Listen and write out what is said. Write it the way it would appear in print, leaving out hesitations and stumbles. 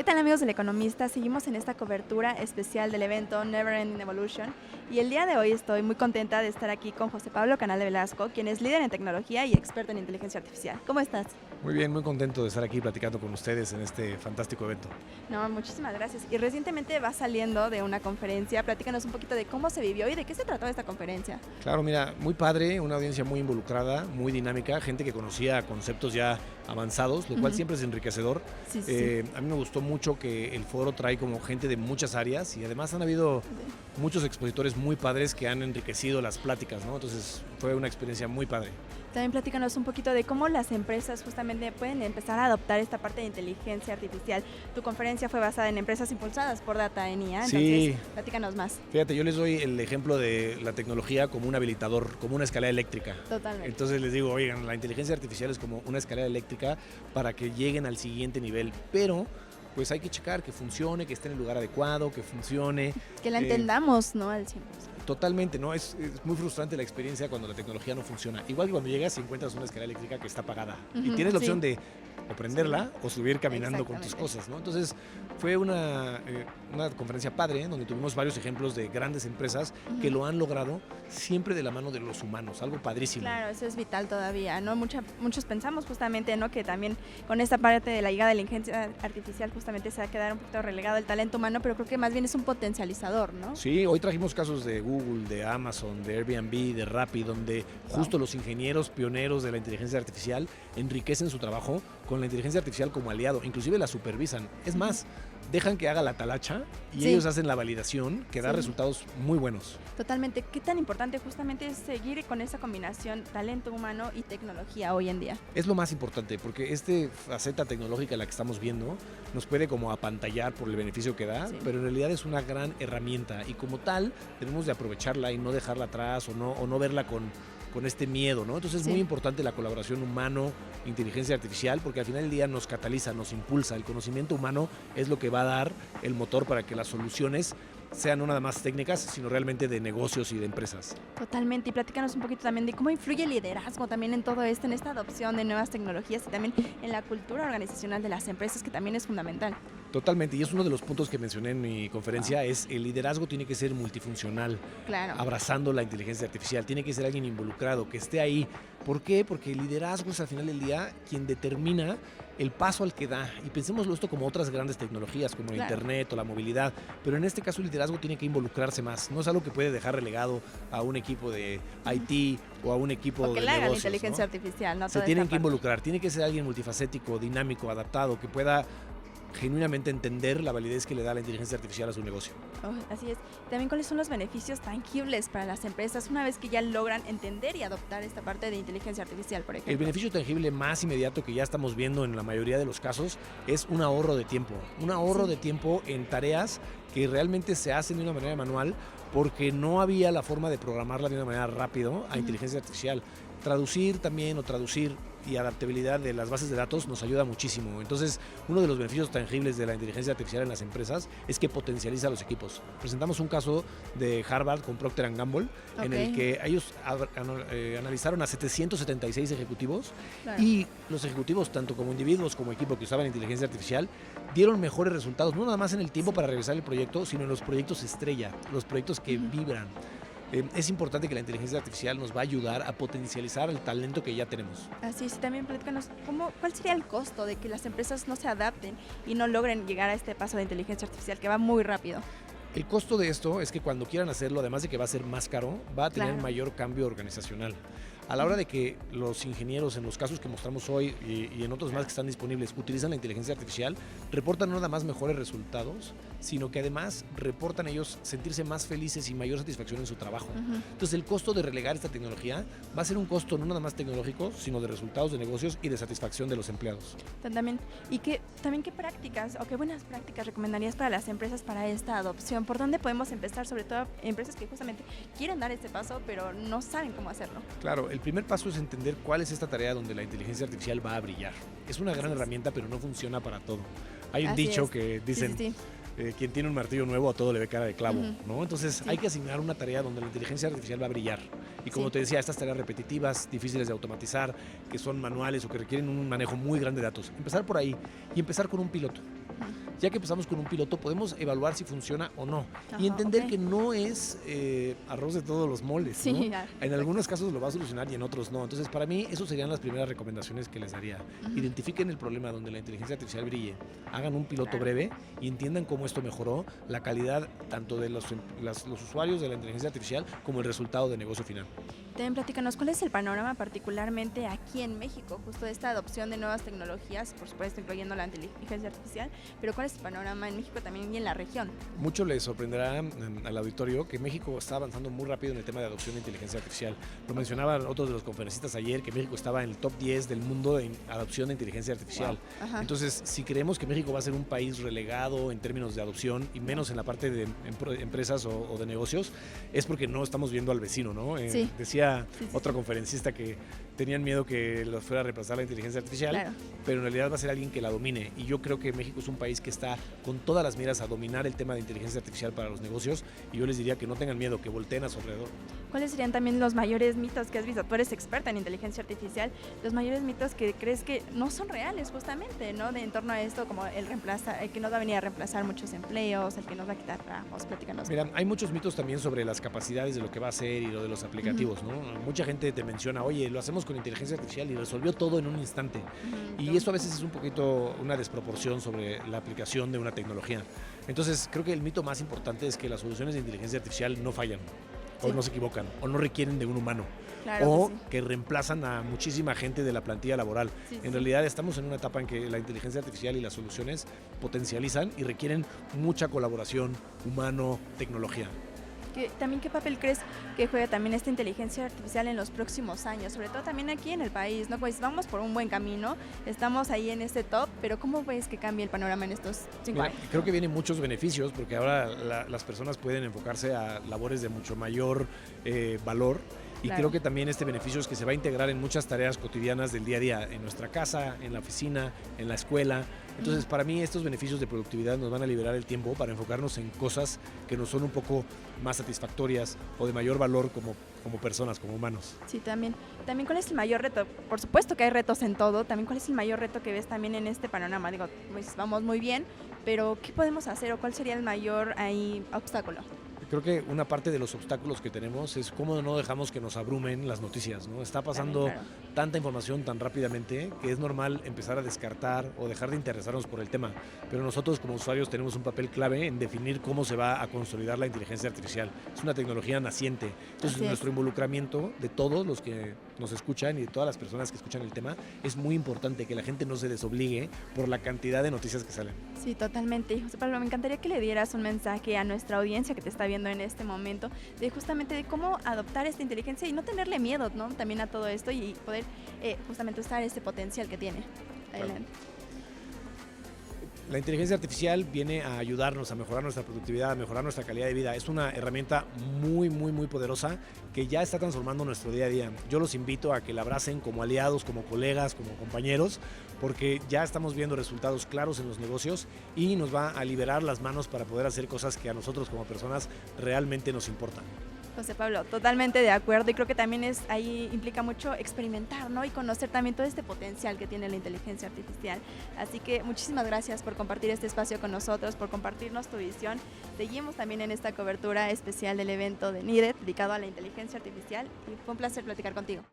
tal, amigos del Economista? Seguimos en esta cobertura especial del evento Never Ending Evolution y el día de hoy estoy muy contenta de estar aquí con José Pablo Canal de Velasco, quien es líder en tecnología y experto en inteligencia artificial. ¿Cómo estás? Muy bien, muy contento de estar aquí platicando con ustedes en este fantástico evento. No, muchísimas gracias. Y recientemente vas saliendo de una conferencia. Platícanos un poquito de cómo se vivió y de qué se trató esta conferencia. Claro, mira, muy padre, una audiencia muy involucrada, muy dinámica, gente que conocía conceptos ya avanzados, lo cual siempre es enriquecedor. Sí. A mí me gustó mucho que el foro trae como gente de muchas áreas y además han habido muchos expositores muy padres que han enriquecido las pláticas, ¿no? Entonces fue una experiencia muy padre. También platícanos un poquito de cómo las empresas justamente pueden empezar a adoptar esta parte de inteligencia artificial. Tu conferencia fue basada en empresas impulsadas por Data ENIA, entonces Sí. platícanos más. Fíjate, yo les doy el ejemplo de la tecnología como un habilitador, como una escalera eléctrica. Totalmente. Entonces les digo, oigan, la inteligencia artificial es como una escalera eléctrica para que lleguen al siguiente nivel, pero pues hay que checar que funcione, que esté en el lugar adecuado, que funcione. Que la entendamos, ¿no? Al 100%. Totalmente, ¿no? Es muy frustrante la experiencia cuando la tecnología no funciona. Igual que cuando llegas y encuentras una escalera eléctrica que está apagada y tienes la opción de o prenderla o subir caminando con tus cosas, ¿no? Entonces fue una conferencia padre donde tuvimos varios ejemplos de grandes empresas que lo han logrado siempre de la mano de los humanos, algo padrísimo. Claro, eso es vital todavía, ¿no? Muchos pensamos justamente, ¿no? Que también con esta parte de la llegada de la inteligencia artificial justamente se va a quedar un poquito relegado el talento humano, pero creo que más bien es un potencializador, ¿no? Sí, hoy trajimos casos de Google, de Amazon, de Airbnb, de Rappi, donde justo los ingenieros pioneros de la inteligencia artificial enriquecen su trabajo con la inteligencia artificial como aliado, inclusive la supervisan. Es más, dejan que haga la talacha y ellos hacen la validación que da resultados muy buenos. Totalmente. ¿Qué tan importante justamente es seguir con esa combinación talento humano y tecnología hoy en día? Es lo más importante porque esta faceta tecnológica la que estamos viendo nos puede como apantallar por el beneficio que da, pero en realidad es una gran herramienta y como tal debemos de aprovecharla y no dejarla atrás o no verla con este miedo, ¿no? Entonces es muy importante la colaboración humano-inteligencia artificial porque al final del día nos cataliza, nos impulsa. El conocimiento humano es lo que va a dar el motor para que las soluciones sean no nada más técnicas, sino realmente de negocios y de empresas. Totalmente, y platícanos un poquito también de cómo influye el liderazgo también en todo esto, en esta adopción de nuevas tecnologías y también en la cultura organizacional de las empresas, que también es fundamental. Totalmente, y es uno de los puntos que mencioné en mi conferencia, es el liderazgo tiene que ser multifuncional, abrazando la inteligencia artificial, tiene que ser alguien involucrado, que esté ahí. ¿Por qué? Porque el liderazgo es al final del día quien determina el paso al que da, y pensémoslo esto como otras grandes tecnologías como el internet o la movilidad, pero en este caso el liderazgo tiene que involucrarse más, no es algo que puede dejar relegado a un equipo de IT o a un equipo de negocios, negocios, inteligencia artificial, ¿no? Se tienen que involucrar, tiene que ser alguien multifacético, dinámico, adaptado, que pueda genuinamente entender la validez que le da la inteligencia artificial a su negocio. Así es. También, ¿cuáles son los beneficios tangibles para las empresas una vez que ya logran entender y adoptar esta parte de inteligencia artificial, por ejemplo? El beneficio tangible más inmediato que ya estamos viendo en la mayoría de los casos es un ahorro de tiempo. Un ahorro de tiempo en tareas que realmente se hacen de una manera manual porque no había la forma de programarla de una manera rápida a inteligencia artificial. Traducir y adaptabilidad de las bases de datos nos ayuda muchísimo. Entonces, uno de los beneficios tangibles de la inteligencia artificial en las empresas es que potencializa a los equipos. Presentamos un caso de Harvard con Procter & Gamble, en el que ellos analizaron a 776 ejecutivos y los ejecutivos, tanto como individuos como equipo que usaban inteligencia artificial, dieron mejores resultados, no nada más en el tiempo para realizar el proyecto, sino en los proyectos estrella, los proyectos que vibran. Es importante que la inteligencia artificial nos va a ayudar a potencializar el talento que ya tenemos. Así es, también platícanos, ¿cuál sería el costo de que las empresas no se adapten y no logren llegar a este paso de inteligencia artificial que va muy rápido? El costo de esto es que cuando quieran hacerlo, además de que va a ser más caro, va a tener mayor cambio organizacional. A la hora de que los ingenieros, en los casos que mostramos hoy y en otros más que están disponibles, utilizan la inteligencia artificial, reportan no nada más mejores resultados, sino que además reportan ellos sentirse más felices y mayor satisfacción en su trabajo. Entonces el costo de relegar esta tecnología va a ser un costo no nada más tecnológico, sino de resultados de negocios y de satisfacción de los empleados. ¿Y qué prácticas o qué buenas prácticas recomendarías para las empresas para esta adopción? ¿Por dónde podemos empezar? Sobre todo empresas que justamente quieren dar este paso, pero no saben cómo hacerlo. Claro, el primer paso es entender cuál es esta tarea donde la inteligencia artificial va a brillar. Es una gran herramienta, pero no funciona para todo. Hay un dicho que dicen, quien tiene un martillo nuevo a todo le ve cara de clavo, ¿no? Entonces hay que asignar una tarea donde la inteligencia artificial va a brillar. Y como te decía, estas tareas repetitivas, difíciles de automatizar, que son manuales o que requieren un manejo muy grande de datos. Empezar por ahí y empezar con un piloto. Ya que empezamos con un piloto, podemos evaluar si funciona o no. Y entender que no es arroz de todos los moles, sí, ¿no? exacto. En algunos casos lo va a solucionar y en otros no. Entonces, para mí, esas serían las primeras recomendaciones que les daría. Identifiquen el problema donde la inteligencia artificial brille, hagan un piloto breve y entiendan cómo esto mejoró la calidad tanto de los usuarios de la inteligencia artificial como el resultado de negocio final. También platícanos, ¿cuál es el panorama particularmente aquí en México, justo de esta adopción de nuevas tecnologías, por supuesto incluyendo la inteligencia artificial, pero cuál es el panorama en México también y en la región? Mucho les sorprenderá al auditorio que México está avanzando muy rápido en el tema de adopción de inteligencia artificial. Lo mencionaban otros de los conferencistas ayer, que México estaba en el top 10 del mundo en adopción de inteligencia artificial. Wow. Entonces, si creemos que México va a ser un país relegado en términos de adopción y menos en la parte de empresas o de negocios, es porque no estamos viendo al vecino, ¿no? Sí. Decía otro conferencista que tenían miedo que los fuera a reemplazar la inteligencia artificial, pero en realidad va a ser alguien que la domine. Y yo creo que México es un país que está con todas las miras a dominar el tema de inteligencia artificial para los negocios, y yo les diría que no tengan miedo, que volteen a su alrededor. ¿Cuáles serían también los mayores mitos que has visto? Tú eres experta en inteligencia artificial, los mayores mitos que crees que no son reales justamente, ¿no? En torno a esto, como el que nos va a venir a reemplazar muchos empleos, el que nos va a quitar trabajos. Platícanos. Mira, hay muchos mitos también sobre las capacidades de lo que va a hacer y lo de los aplicativos, ¿no? Mucha gente te menciona, oye, lo hacemos con inteligencia artificial y resolvió todo en un instante. Y eso a veces es un poquito una desproporción sobre la aplicación de una tecnología. Entonces, creo que el mito más importante es que las soluciones de inteligencia artificial no fallan, o no se equivocan, o no requieren de un humano, o que reemplazan a muchísima gente de la plantilla laboral. En realidad estamos en una etapa en que la inteligencia artificial y las soluciones potencializan y requieren mucha colaboración humano, tecnología. También, ¿qué papel crees que juega también esta inteligencia artificial en los próximos años? Sobre todo también aquí en el país, ¿no? Pues vamos por un buen camino, estamos ahí en este top, pero ¿cómo ves que cambie el panorama en estos 5 años? Creo que vienen muchos beneficios, porque ahora las personas pueden enfocarse a labores de mucho mayor valor. Y creo que también este beneficio es que se va a integrar en muchas tareas cotidianas del día a día, en nuestra casa, en la oficina, en la escuela. Entonces, para mí, estos beneficios de productividad nos van a liberar el tiempo para enfocarnos en cosas que nos son un poco más satisfactorias o de mayor valor como personas, como humanos. Sí, también. También, ¿cuál es el mayor reto? Por supuesto que hay retos en todo. También, ¿cuál es el mayor reto que ves también en este panorama? Digo, pues vamos muy bien, pero ¿qué podemos hacer o cuál sería el mayor obstáculo? Creo que una parte de los obstáculos que tenemos es cómo no dejamos que nos abrumen las noticias, ¿no? Está pasando tanta información tan rápidamente que es normal empezar a descartar o dejar de interesarnos por el tema, pero nosotros como usuarios tenemos un papel clave en definir cómo se va a consolidar la inteligencia artificial. Es una tecnología naciente, entonces nuestro involucramiento de todos los que nos escuchan y de todas las personas que escuchan el tema es muy importante, que la gente no se desobligue por la cantidad de noticias que salen. Sí, totalmente. José Pablo, me encantaría que le dieras un mensaje a nuestra audiencia que te está viendo en este momento, de justamente de cómo adoptar esta inteligencia y no tenerle miedo, ¿no? También a todo esto y poder justamente usar este potencial que tiene. Adelante. La inteligencia artificial viene a ayudarnos a mejorar nuestra productividad, a mejorar nuestra calidad de vida. Es una herramienta muy poderosa que ya está transformando nuestro día a día. Yo los invito a que la abracen como aliados, como colegas, como compañeros, porque ya estamos viendo resultados claros en los negocios y nos va a liberar las manos para poder hacer cosas que a nosotros como personas realmente nos importan. José Pablo, totalmente de acuerdo, y creo que también ahí implica mucho experimentar, ¿no? Y conocer también todo este potencial que tiene la inteligencia artificial. Así que muchísimas gracias por compartir este espacio con nosotros, por compartirnos tu visión. Seguimos también en esta cobertura especial del evento de NIDET dedicado a la inteligencia artificial y fue un placer platicar contigo.